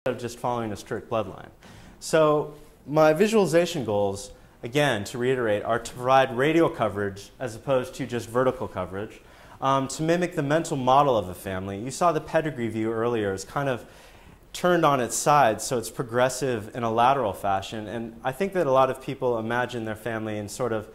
of just following a strict bloodline. So my visualization goals, again, to reiterate, are to provide radial coverage as opposed to just vertical coverage, to mimic the mental model of a family. You saw the pedigree view earlier is kind of turned on its side, so it's progressive in a lateral fashion. And I think that a lot of people imagine their family in sort of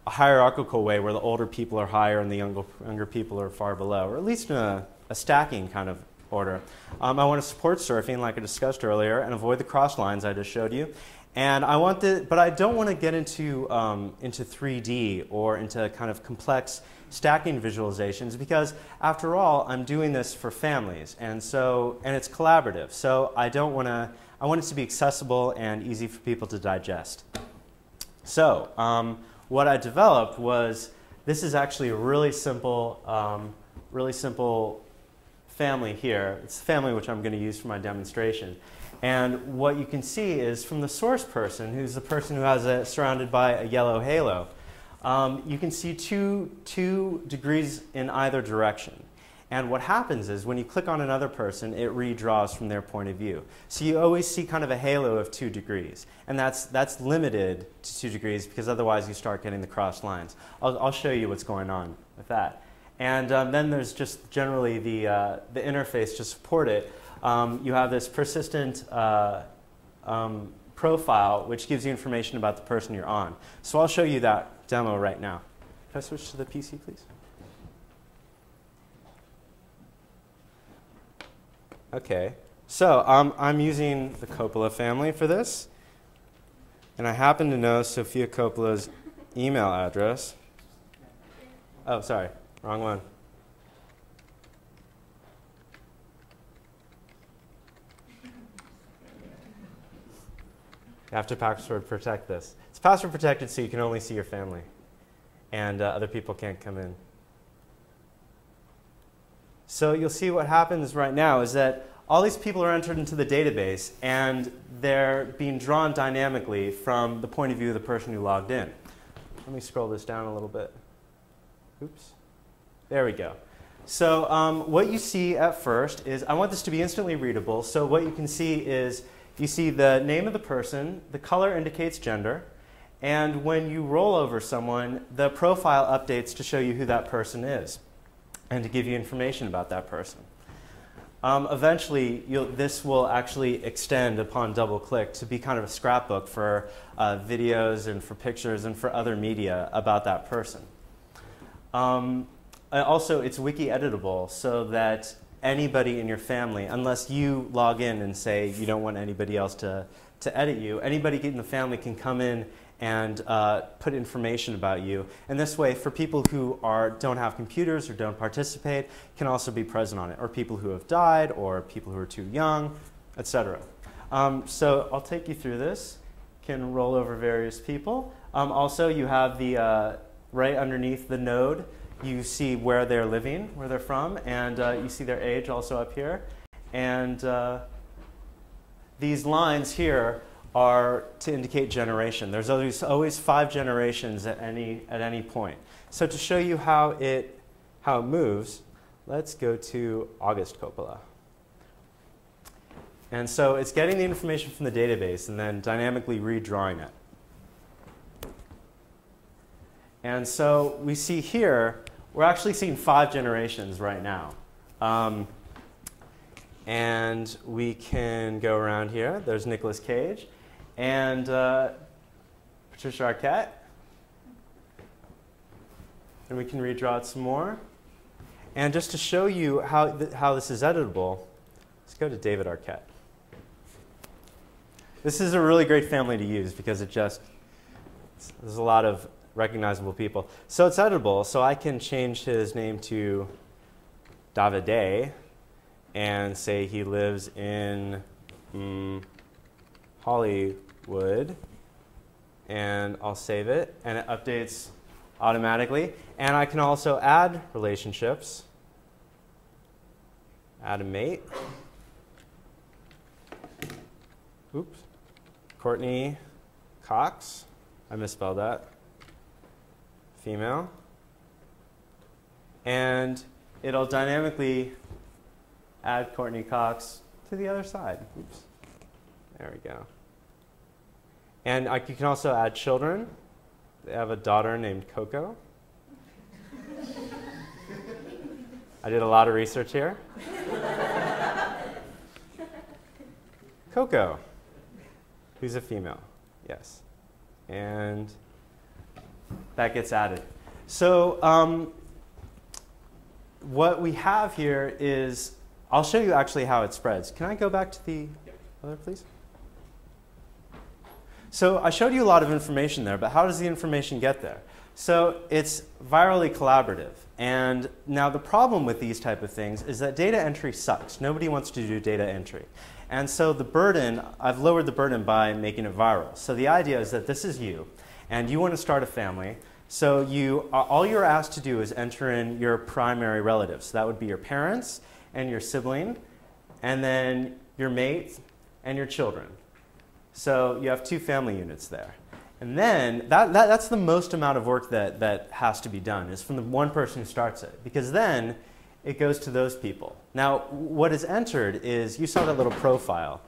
a hierarchical way where the older people are higher and the younger people are far below, or at least in a stacking kind of order. I want to support surfing, like I discussed earlier, and avoid the cross lines I just showed you. And but I don't want to get into 3D or into kind of complex stacking visualizations, because after all, I'm doing this for families, and it's collaborative. So I want it to be accessible and easy for people to digest. So what I developed was, this is actually a really simple family here. It's the family which I'm going to use for my demonstration. And what you can see is from the source person, who's the person who has surrounded by a yellow halo, you can see two degrees in either direction. And what happens is when you click on another person, it redraws from their point of view. So you always see kind of a halo of 2 degrees. And that's limited to 2 degrees, because otherwise you start getting the crossed lines. I'll show you what's going on with that. And then there's just generally the interface to support it. You have this persistent profile, which gives you information about the person you're on. So I'll show you that demo right now. Can I switch to the PC, please? Okay, so I'm using the Coppola family for this. And I happen to know Sofia Coppola's email address. Oh, sorry, wrong one. You have to password protect this. It's password protected, so you can only see your family. And other people can't come in. So you'll see what happens right now is that all these people are entered into the database, and they're being drawn dynamically from the point of view of the person who logged in. Let me scroll this down a little bit. Oops. There we go. So what you see at first is, I want this to be instantly readable. So what you can see is, you see the name of the person, the color indicates gender, and when you roll over someone, the profile updates to show you who that person is and to give you information about that person. Eventually, this will actually extend upon double click to be kind of a scrapbook for videos and for pictures and for other media about that person. Also, it's wiki editable, so that anybody in your family, unless you log in and say you don't want anybody else to edit you, anybody in the family can come in and put information about you. And this way, for people who don't have computers or don't participate, can also be present on it, or people who have died, or people who are too young, etc. So I'll take you through this. Can roll over various people. Also, you have the right underneath the node, you see where they're living, where they're from, and you see their age also up here. And these lines here are to indicate generation. There's always 5 generations at any point. So to show you how it moves, let's go to August Coppola. And so it's getting the information from the database and then dynamically redrawing it. And so we see here, we're actually seeing 5 generations right now. And we can go around here. There's Nicolas Cage and Patricia Arquette. And we can redraw it some more. And just to show you how this is editable, let's go to David Arquette. This is a really great family to use because there's a lot of recognizable people. So it's editable, so I can change his name to Davide and say he lives in Hollywood, and I'll save it, and it updates automatically. And I can also add relationships, add a mate. Oops. Courtney Cox, I misspelled that. Female. And it'll dynamically add Courtney Cox to the other side. Oops. There we go. And you can also add children. They have a daughter named Coco. I did a lot of research here. Coco, who's a female, yes. And that gets added. So what we have here is, I'll show you actually how it spreads. Can I go back to the other, please? So I showed you a lot of information there, but how does the information get there? So it's virally collaborative. And now the problem with these type of things is that data entry sucks. Nobody wants to do data entry. And so the burden, I've lowered the burden by making it viral. So the idea is that this is you, and you want to start a family. So all you're asked to do is enter in your primary relatives. So that would be your parents and your sibling, and then your mate and your children. So you have 2 family units there. And then that's the most amount of work that has to be done, is from the one person who starts it. Because then it goes to those people. Now, what is entered is, you saw that little profile.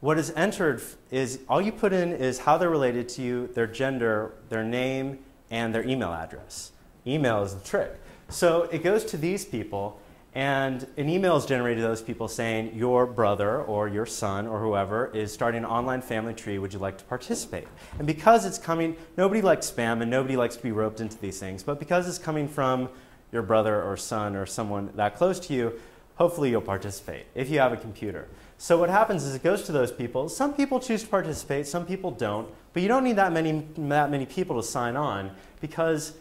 What is entered is, all you put in is how they're related to you, their gender, their name, and their email address. Email is the trick. So it goes to these people, and an email is generated to those people saying, your brother or your son or whoever is starting an online family tree, would you like to participate? And because it's coming, nobody likes spam and nobody likes to be roped into these things, but because it's coming from your brother or son or someone that close to you, hopefully you'll participate if you have a computer. So what happens is it goes to those people. Some people choose to participate, some people don't, but you don't need that many people to sign on because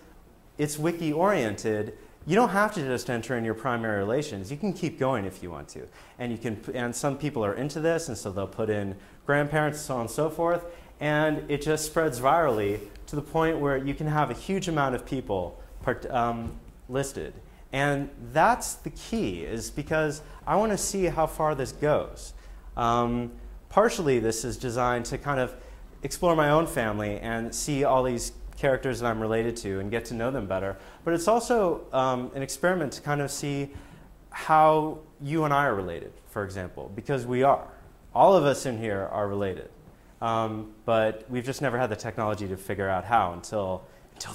it's wiki-oriented. You don't have to just enter in your primary relations. You can keep going if you want to. And some people are into this, and so they'll put in grandparents, so on and so forth, and it just spreads virally to the point where you can have a huge amount of people listed. And that's the key, is because I want to see how far this goes. Partially, this is designed to kind of explore my own family and see all these characters that I'm related to and get to know them better. But it's also an experiment to kind of see how you and I are related, for example, because we are. All of us in here are related. But we've just never had the technology to figure out how until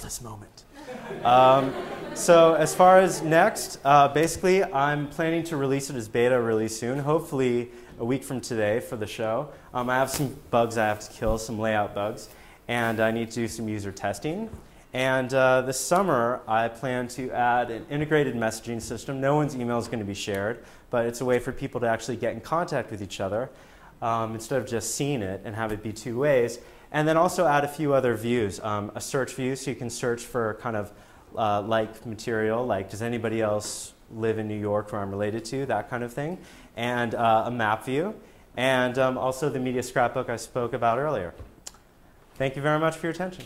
this moment. So as far as next, basically I'm planning to release it as beta really soon, hopefully a week from today for the show. I have some bugs I have to kill, some layout bugs, and I need to do some user testing. And this summer I plan to add an integrated messaging system. No one's email is going to be shared, but it's a way for people to actually get in contact with each other instead of just seeing it and have it be 2 ways. And then also add a few other views, a search view, so you can search for kind of like material, like does anybody else live in New York where I'm related to, that kind of thing, and a map view, and also the media scrapbook I spoke about earlier. Thank you very much for your attention.